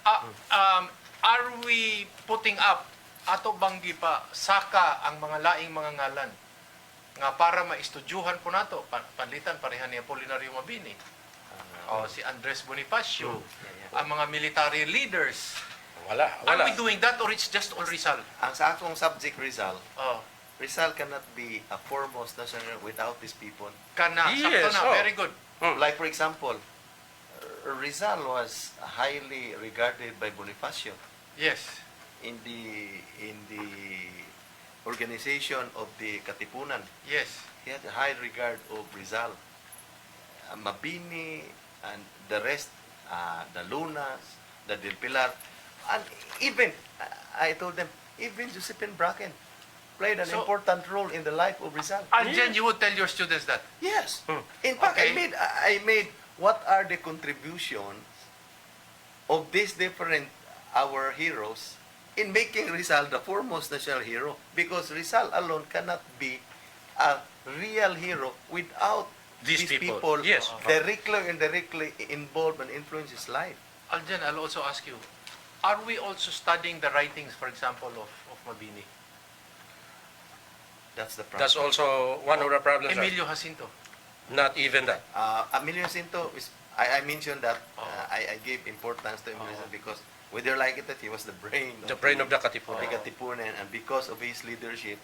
Are we putting up ato banggi pa saka ang mga laing mga ngalan nga para maistudyuhan po nato panlitan pareha ni Apolinario Mabini o si Andres Bonifacio, ang mga military leaders. Wala. Are we doing that or it's just all Rizal? Ang sa akong subject Rizal, Rizal cannot be a foremost national without these people. Kana, sakto na, very good. Like for example, Rizal was highly regarded by Bonifacio. Yes. In the organization of the Katipunan. Yes. He had a high regard of Rizal. Mabini and the rest, the Lunas, the Del Pilar, and even, I told them, even Josephine Bracken played an important role in the life of Rizal. And then you would tell your students that? Yes. In fact, I made what are the contributions of these different our heroes in making Rizal the foremost national hero, because Rizal alone cannot be a real hero without these people yes. directly or indirectly involved and influence his life. Aljan, I'll also ask you, are we also studying the writings, for example, of Mabini? That's the problem. That's also one of the problems. Emilio Jacinto. Not even that. Emilio Jacinto, I mentioned that I gave importance to Emilio Jacinto because whether you like it, that he was the brain of the Katipunan. The Katipunan, and because of his leadership,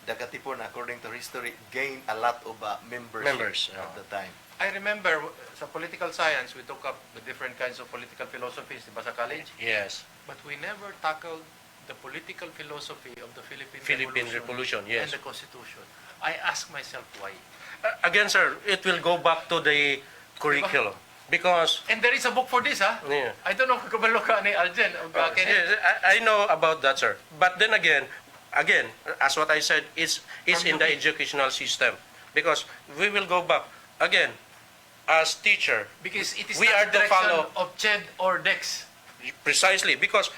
the Katipunan, according to history, gained a lot of members at the time. I remember sa political science, we took up the different kinds of political philosophies, diba, sa college? Yes. But we never tackled the political philosophy of the Philippine Revolution, yes. And the Constitution. I ask myself why. Again, sir, it will go back to the curriculum. Because... And there is a book for this, ha? Yeah. I don't know kung kabalo ka ni Aljen. Yes, I know about that, sir. But then again, as what I said, it's in the educational system. Because we will go back, again, as teacher, because it is we not are the to follow of CHED or DEX. Precisely, because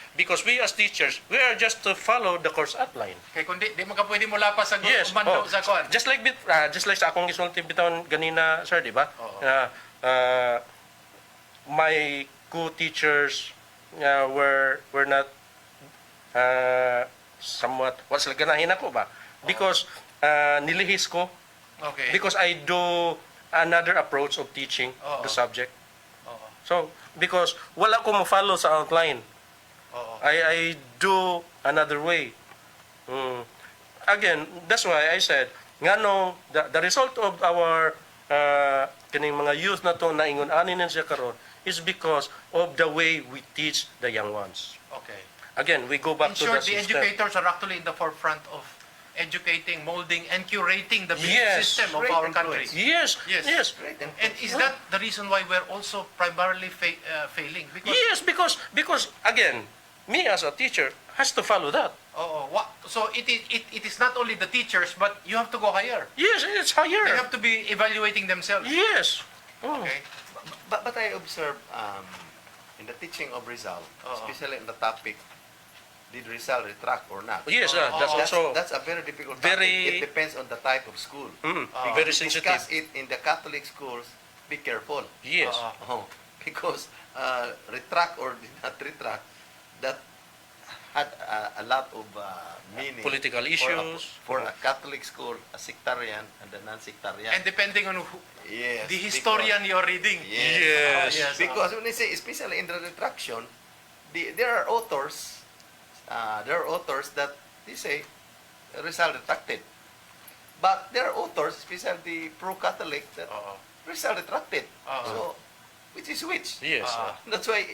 we as teachers, we are just to follow the course outline. Kaya kung di man ka pwede mo lapas sa Yes, mando sa kuan. Just like sa akong gisulti bitawan ganina, sir, di ba? My co-teachers were not somewhat what's like ganahin ako ba? Because nilihis ko. Okay. Because I do another approach of teaching the subject. So, because wala ko mo-follow sa outline. I do another way. Again, that's why I said, ngano, the result of our kining mga youth na to na ingon ani siya karon is because of the way we teach the young ones. Okay. Again, we go back In short, to the system. educators are actually in the forefront of educating, molding, and curating the belief system of our country. Yes. And is that the reason why we're also primarily failing? Yes, because again, me as a teacher has to follow that. So it is not only the teachers, but you have to go higher. Yes, it's higher. They have to be evaluating themselves. Yes. Okay. But I observe in the teaching of Rizal, especially in the topic, did Rizal retract or not? Yes, that's a very difficult topic. It depends on the type of school. Very sensitive. Discuss it in the Catholic schools, be careful. Yes. Because retract or did not retract, that had a lot of meaning. Political issues. For a Catholic school, a sectarian, and a non-sectarian. And depending on yes, the historian you're reading. Yes. Because when they say, especially in the retraction, there are authors that they say Rizal retracted. But there are authors, especially the pro-Catholic, that Rizal retracted. So, which is which? Yes. That's why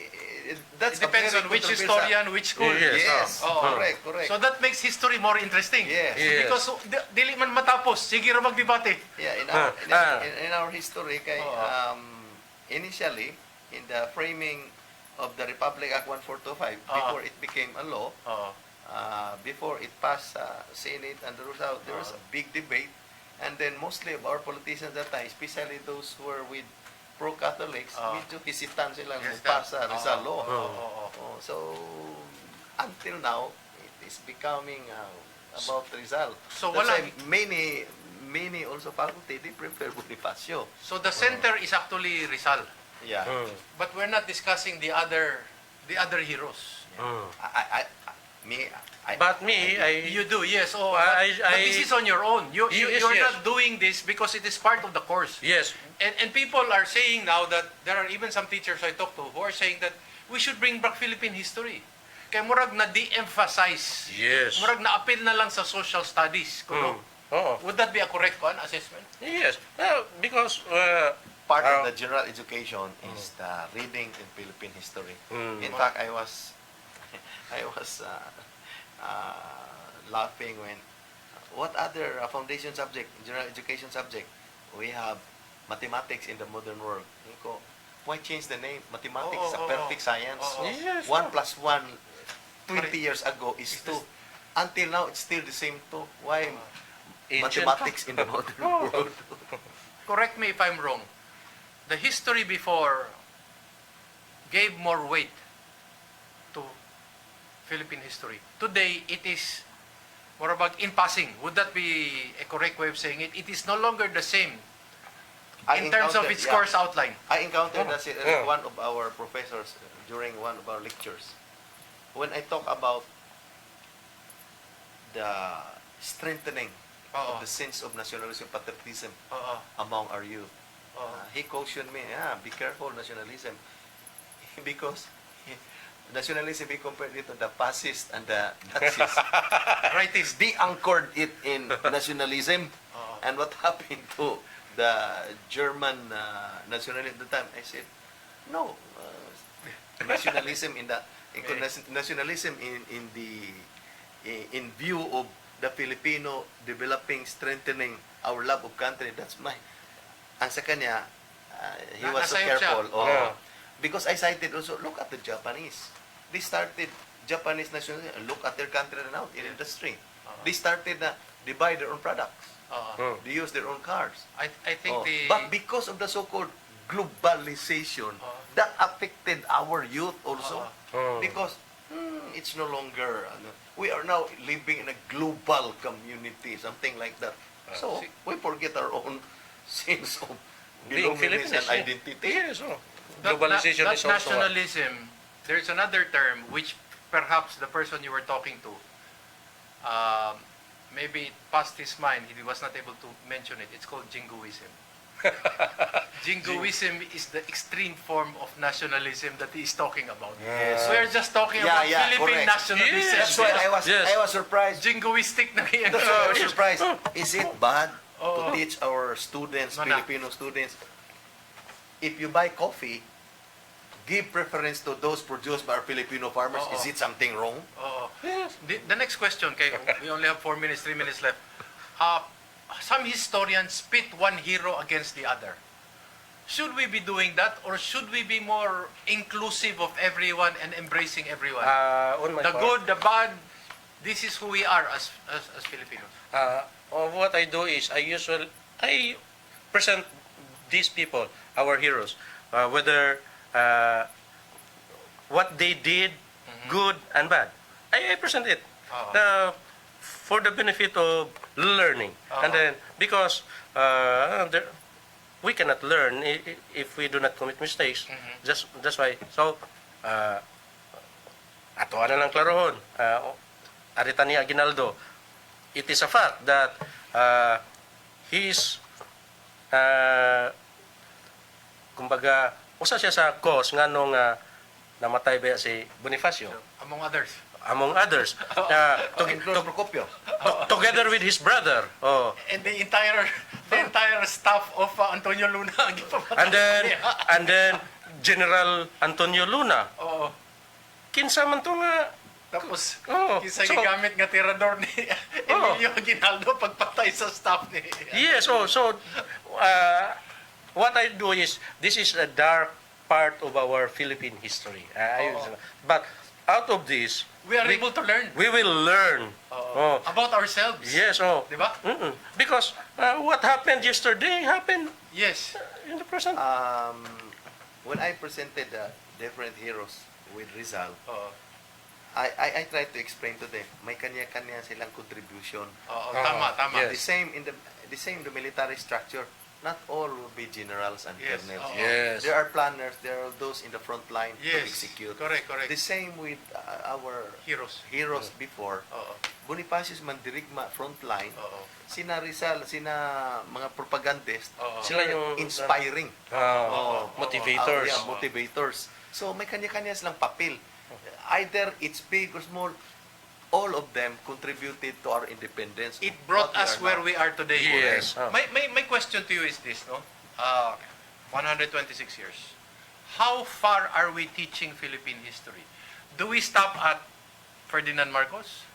It depends on which historian, which school. Yes. Correct. So that makes history more interesting. Yes. Because dili man matapos, sige ra magdebate. Yeah, in our history, initially, in the framing of the Republic Act 1425, before it became a law, before it passed Senate and there was a big debate, and then mostly of our politicians at that time, especially those who were with pro-Catholics, medyo hesitant silang magpasa Rizal law. So, until now, it is becoming about Rizal. So That's wala- why many also faculty, they prefer Bonifacio. So the center is actually Rizal. Yeah. But we're not discussing the other heroes. But me, You do, yes. Oh, I- but this is on your own. You're Yes, not doing this because it is part of the course. yes, And people are saying now that there are even some teachers I talk to who are saying that we should bring back Philippine history. Kaya murag na de-emphasize. yes. Murag na appeal na lang sa social studies. Kuno. Oo. Would that be a correct assessment? Yes. Because Part of the general education is the reading in Philippine history. In fact, I was laughing when what other foundation subject, general education subject, we have mathematics in the modern world. Ko, why change the name? Mathematics is a perfect science. Yes. 1 plus 1 20 years ago is 2. Until now, it's still the same 2. Why Ancient. mathematics in the modern world? Correct me if I'm wrong. The history before gave more weight to Philippine history. Today, it is more about in passing. Would that be a correct way of saying it? It is no longer the same in terms of its course outline. I encountered one of our professors during one of our lectures. When I talk about the strengthening of the sense of nationalism, patriotism among our youth, he cautioned me, be careful nationalism. Because nationalism, we compared it to the fascists and the Nazis. Rightists. They anchored it in nationalism. And what happened to the German nationalism at the time? I said, no, nationalism nationalism in view of the Filipino developing, strengthening our love of country. That's my. Ang sa kanya, he was so Nasayop siya. careful. Because I cited also, look at the Japanese. They started Japanese nationalism. Look at their country now in industry. They started they buy their own products. They use their own cars. I think But because of the so-called globalization, that affected our youth also. Because it's no longer, we are now living in a global community, something like that. So, we forget our own sense of being belongingness Filipino and identity. Yes. Globalization that is also nationalism. There's another term which perhaps the person you were talking to, maybe it passed his mind. He was not able to mention it. It's called jingoism. Jingoism is the extreme form of nationalism that he is talking about. Yes. We're just talking about Philippine correct. nationalism. That's why I was surprised. Jingoistic na yan. That's why I was surprised. Is it bad to teach our students, Filipino students, if you buy coffee, give preference to those produced by our Filipino farmers? Is it something wrong? The next question, okay, we only have 4 minutes, 3 minutes left. Some historians pit one hero against the other. Should we be doing that, or should we be more inclusive of everyone and embracing everyone? on my The part, good, the bad, this is who we are as Filipinos. what I do is I present these people, our heroes, whether what they did, good and bad. I present it for the benefit of learning, and then because we cannot learn if we do not commit mistakes. That's why. So, ato na lang klarohon. Arita ni Aguinaldo. It is a fact that he's kumbaga usa siya sa cause nganong namatay ba si Bonifacio, Among others. Together with his brother. And the entire staff of Antonio Luna. And then General Antonio Luna. Kinsa man to nga tapos kinsa gigamit nga tirador ni Emilio Aguinaldo pagpatay sa staff ni. Yes, so what I do is, this is a dark part of our Philippine history. But out of this, we are able to learn. We will learn about ourselves. Yes, diba? Because what happened yesterday happened in the present. When I presented different heroes with Rizal, I try to explain to them, may kanya-kanya silang contribution. Tama. The same in the military structure. Not all will be generals and Yes, colonels. Yes. There are planners, there are those in the front line to Yes, execute. correct. The same with our Heroes. before. Oo. Bonifacius Mandirigma, front line. Oo. Sina Rizal, sina mga propagandist. Oo. Sila yung Inspiring. motivators. Yeah, motivators. So may kanya-kanya silang papel. Either it's big or small, all of them contributed to our independence. It brought What us are where now. we are today. Yes. My question to you is this, no? 126 years. How far are we teaching Philippine history? Do we stop at Ferdinand Marcos?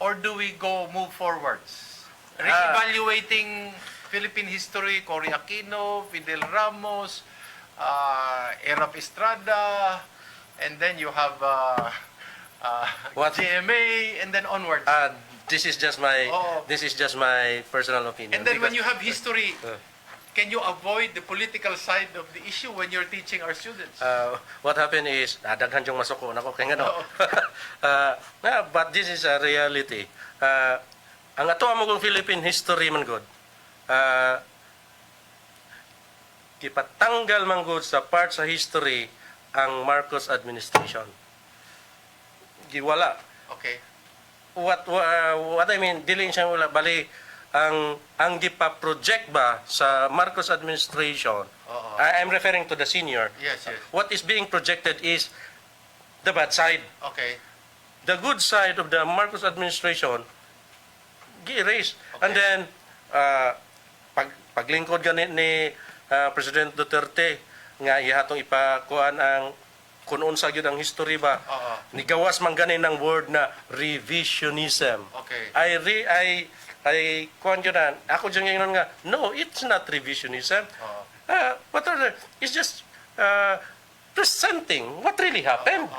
Or do we move forwards? Reevaluating Philippine history, Cory Aquino, Fidel Ramos, Erap Estrada, and then you have GMA, and then onwards. This is just my personal opinion. And then when Because- you have history, can you avoid the political side of the issue when you're teaching our students? what happened is, daghan yung masuko nako kay ngano. But this is a reality. Ang ato among Philippine history man god. Gipatanggal man god sa part sa history ang Marcos administration. Giwala. Okay. What I mean, dili siya wala bali ang gipa-project ba sa Marcos administration. I'm referring to the senior. Yes. What is being projected is the bad side. Okay. The good side of the Marcos administration gi-erase. Okay. And then paglingkod gani ni President Duterte nga ihatong ipakuan ang kung unsa gyud ang history ba. Nigawas man gani ng word na revisionism. Okay. I kuan gyud na ako jung ingon nga no, it's not revisionism. What are it's just presenting what really happened.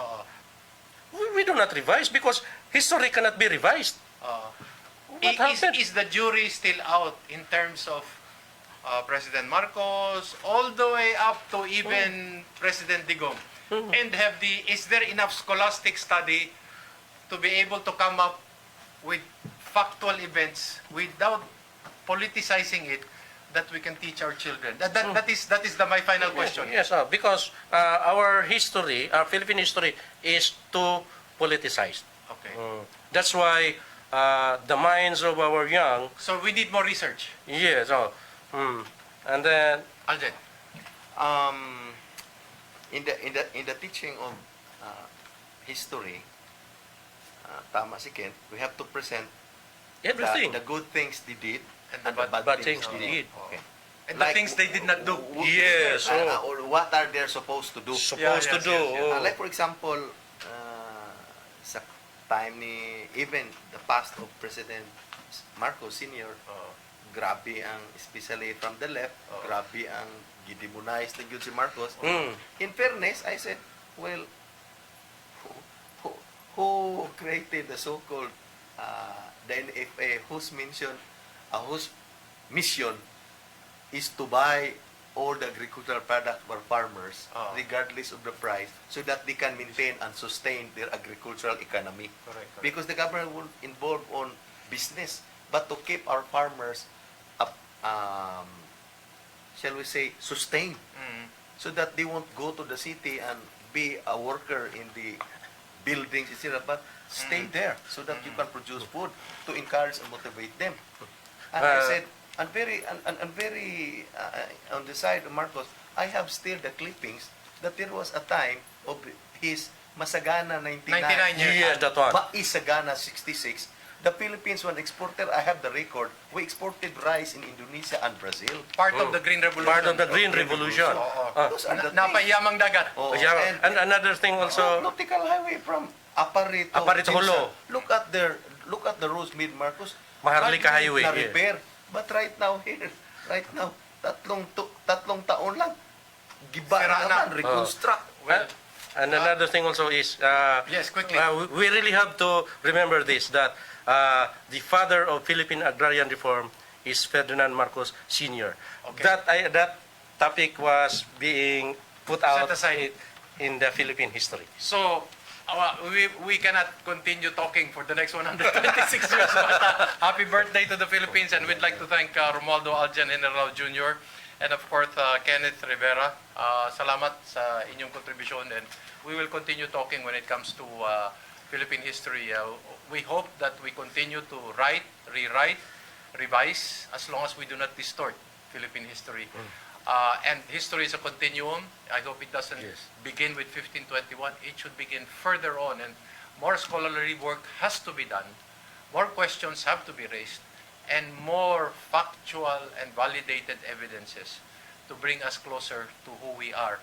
We do not revise because history cannot be revised. What happened? Is the jury still out in terms of President Marcos, all the way up to even President Digong? And is there enough scholastic study to be able to come up with factual events without politicizing it that we can teach our children? That is my final question. Yes, because our history, our Philippine history is too politicized. Okay. That's why the minds of our young. So we need more research. Yes. And then Alden. In the teaching of history, tama si Ken, we have to present everything. the good things they did And and the the bad things they did. Okay. And the things they did not do. Yes. Or what are they supposed to do? Supposed to do. Like for example, sa time ni even the past of President Marcos Sr., grabe ang, especially from the left, grabe ang gidemonize na yun si Marcos. In fairness, I said, well, who created the so-called the NFA, whose mission is to buy all the agricultural products for farmers, regardless of the price, so that they can maintain and sustain their agricultural economy. Correct. Because the government will involve on business, but to keep our farmers up, shall we say, sustained, so that they won't go to the city and be a worker in the buildings, etc., but stay there so that you can produce food to encourage and motivate them. And I said, and very on the side of Marcos, I have still the clippings that there was a time of his Masagana 99 Yes, that one. Maisagana 66. The Philippines, one exporter, I have the record, we exported rice in Indonesia and Brazil. Part of the Green Revolution. Part of the Green Revolution. Those are the things. Napayamang dagat. Yeah, and another thing also. Nautical highway from Aparito Hulo. Look at the roads mid Marcos. Maharlika Hardly Highway, na yeah. repair. But right now here, tatlong taon lang. Giba Sira na na. naman, reconstruct. And another thing also is, Yes, quickly. we really have to remember this, that the father of Philippine agrarian reform is Ferdinand Marcos Sr. Okay. That topic was being put out Set aside. in the Philippine history. So, We cannot continue talking for the next 126 years. But happy birthday to the Philippines, and we'd like to thank Romualdo Aljan General Jr. and of course Kenneth Rivera. Salamat sa inyong kontribusyon, and we will continue talking when it comes to Philippine history. We hope that we continue to write, rewrite, revise, as long as we do not distort Philippine history. And history is a continuum. I hope it doesn't begin with 1521. It should begin further on, and more scholarly work has to be done. More questions have to be raised, and more factual and validated evidences to bring us closer to who we are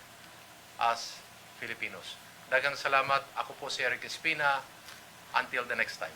as Filipinos. Daghang salamat. Ako po si Eric Espina. Until the next time.